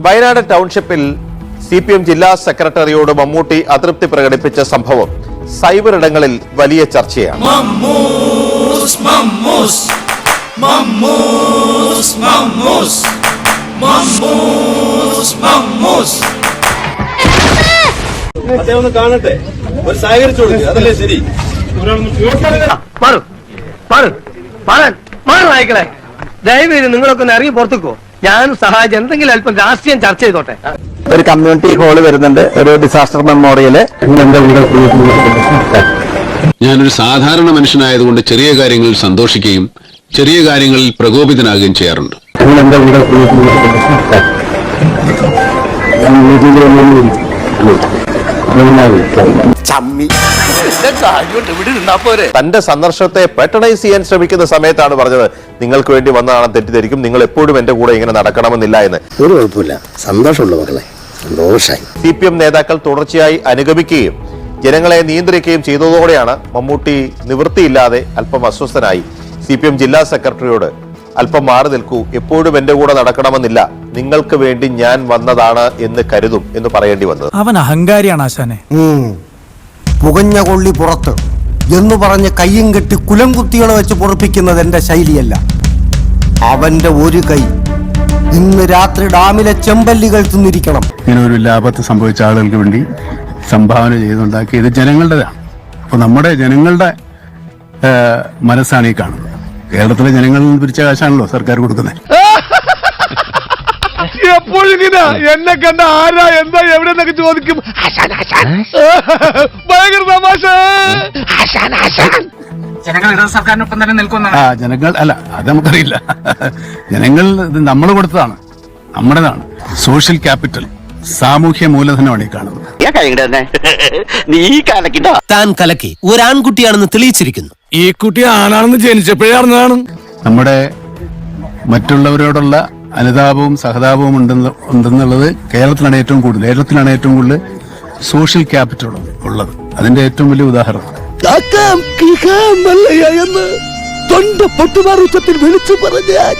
Wayanad ടൗൺഷിപ്പിൽ CPM ജില്ലാ സെക്രട്ടറിയോട് മമ്മൂട്ടി അതൃപ്തി പ്രകടിപ്പിച്ച സംഭവം സൈബർ ഇടങ്ങളിൽ വലിയ ചർച്ചയാണ്. കാണട്ടെ, ഒരു സഹകരിച്ചു കൊടുക്കുക, അതല്ലേ ശരി. ദയവേത് നിങ്ങളൊക്കെ ഒന്ന് ഇറങ്ങി പുറത്തേക്കോ. ഞാനും സഹായിച്ച് എന്തെങ്കിലും അല്പം രാഷ്ട്രീയം ചർച്ച ചെയ്തോട്ടെ. ഒരു കമ്മ്യൂണിറ്റി ഹാള് വരുന്നുണ്ട്, ഒരു ഡിസാസ്റ്റർ മെമ്മോറിയല്. ഞാനൊരു സാധാരണ മനുഷ്യനായതുകൊണ്ട് ചെറിയ കാര്യങ്ങളിൽ സന്തോഷിക്കുകയും ചെറിയ കാര്യങ്ങളിൽ പ്രകോപിതനാകുകയും ചെയ്യാറുണ്ട്. തന്റെ സന്ദർശനത്തെ പാട്രണൈസ് ചെയ്യാൻ ശ്രമിക്കുന്ന സമയത്താണ് പറഞ്ഞത്, നിങ്ങൾക്ക് വേണ്ടി വന്നതാണെന്ന് തെറ്റിദ്ധരിക്കും, നിങ്ങൾ എപ്പോഴും എന്റെ കൂടെ ഇങ്ങനെ നടക്കണമെന്നില്ല എന്ന്. ഒരു കുഴപ്പമില്ല, സന്തോഷമുള്ള മക്കളെ, സന്തോഷായി. CPM നേതാക്കൾ തുടർച്ചയായി അനുഗമിക്കുകയും ജനങ്ങളെ നിയന്ത്രിക്കുകയും ചെയ്തതോടെയാണ് മമ്മൂട്ടി നിവൃത്തിയില്ലാതെ അല്പം അസ്വസ്ഥനായി CPM ജില്ലാ സെക്രട്ടറിയോട് അല്പം മാറി നിൽക്കൂ, എപ്പോഴും എന്റെ കൂടെ നടക്കണമെന്നില്ല, നിങ്ങൾക്ക് വേണ്ടി ഞാൻ വന്നതാണ് എന്ന് കരുതും എന്ന് പറയേണ്ടി വന്നത്. അവൻ അഹങ്കാരിയാണ് ആശാനെ. പുകഞ്ഞ കൊള്ളി പുറത്ത് എന്ന് പറഞ്ഞ് കയ്യും കെട്ടി കുലം കുത്തികളെ വെച്ച് പൊറപ്പിക്കുന്നത് എന്റെ ശൈലിയല്ല. അവന്റെ ഒരു കൈ ഇന്ന് രാത്രി ഡാമിലെ ചെമ്പല്ലികൾ തിന്നിരിക്കണം. ഇങ്ങനെ ഒരു ലാഭത്ത് സംഭവിച്ച ആളുകൾക്ക് വേണ്ടി സംഭാവന ചെയ്തുണ്ടാക്കി ഇത് ജനങ്ങളുടേതാണ്. അപ്പൊ നമ്മുടെ ജനങ്ങളുടെ മനസ്സാണ് ഈ കാണുന്നത്. കേരളത്തിലെ ജനങ്ങളിൽ നിന്ന് പിരിച്ച കാശാണല്ലോ സർക്കാർ കൊടുക്കുന്നത്. എപ്പോഴിങ്ങനെ എന്നെ കണ്ട ആരാ എന്താ എവിടെ നിന്നൊക്കെ ചോദിക്കും. ഭയങ്കര തമാശ. ജനങ്ങൾ അല്ല, അത് നമുക്കറിയില്ല. ജനങ്ങൾ നമ്മൾ കൊടുത്തതാണ്, നമ്മുടേതാണ്. സോഷ്യൽ ക്യാപിറ്റൽ, സാമൂഹ്യ മൂലധനമാണ് ഈ കാണുന്നത്. താൻ കലക്കി ഒരാൺകുട്ടിയാണെന്ന് തെളിയിച്ചിരിക്കുന്നു. ഈ കുട്ടി ആണാണെന്ന് ജനിച്ചപ്പോഴേ അറിഞ്ഞതാണ്. നമ്മുടെ മറ്റുള്ളവരോടുള്ള അനുതാപവും സഹതാപവും ഉണ്ടെന്നുള്ളത് കേരളത്തിലാണ് ഏറ്റവും കൂടുതൽ സോഷ്യൽ ക്യാപിറ്റൽ ഉള്ളത്. അതിന്റെ ഏറ്റവും വലിയ ഉദാഹരണം എന്ന് തൊണ്ടപ്പൊട്ടുമാറുച്ചത്തിൽ വിളിച്ചു പറഞ്ഞാൽ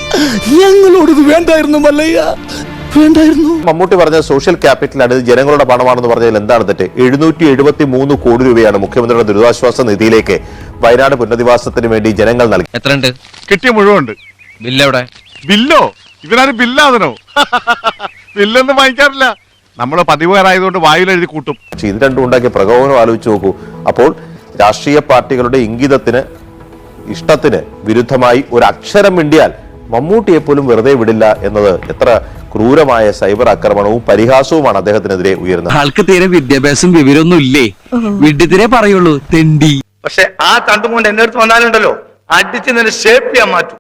ഞങ്ങളോടത് വേണ്ടായിരുന്നു മല്ലയ്യ, വേണ്ടായിരുന്നു. മമ്മൂട്ടി പറഞ്ഞ സോഷ്യൽ ക്യാപിറ്റലാണ്, ഇത് ജനങ്ങളുടെ പണമാണെന്ന് പറഞ്ഞതിൽ എന്താണ് തെറ്റ്? 773 കോടി രൂപയാണ് മുഖ്യമന്ത്രിയുടെ ദുരിതാശ്വാസ നിധിയിലേക്ക് വയനാട് പുനരധിവാസത്തിന് വേണ്ടി ജനങ്ങൾ നൽകി. എത്രയുണ്ട്? കിട്ടിയ മുഴുവനുണ്ട്. ബില്ലെവിടെ? ബില്ലോ? ഇവരാരും ബില്ലാതനോ? ബില്ലൊന്നും വാങ്ങിക്കാറില്ല. നമ്മള് പതിവുകാരായതുകൊണ്ട് വായിലെഴുതി കൂട്ടും. ഇത് രണ്ടും ഉണ്ടാക്കിയ പ്രകോപനം ആലോചിച്ച് നോക്കൂ. അപ്പോൾ രാഷ്ട്രീയ പാർട്ടികളുടെ ഇംഗിതത്തിന്, ഇഷ്ടത്തിന് വിരുദ്ധമായി ഒരു അക്ഷരം മിണ്ടിയാൽ മമ്മൂട്ടിയെ പോലും വെറുതെ വിടില്ല എന്നത് എത്ര ക്രൂരമായ സൈബർ ആക്രമണവും പരിഹാസവുമാണ് അദ്ദേഹത്തിനെതിരെ ഉയർന്നത്. ആൾക്ക് തീരെ വിദ്യാഭ്യാസം വിവരമൊന്നും ഇല്ലേ, വിഡ്ഢിത്തിരെ പറയുള്ളൂ, തെണ്ടി. പക്ഷെ ആ തണ്ടുകൊണ്ട് എന്റെ അടുത്ത് വന്നാലുണ്ടല്ലോ, അടിച്ച് നിന്നെ ഷേപ്പ് ചെയ്യാൻ മാറ്റും.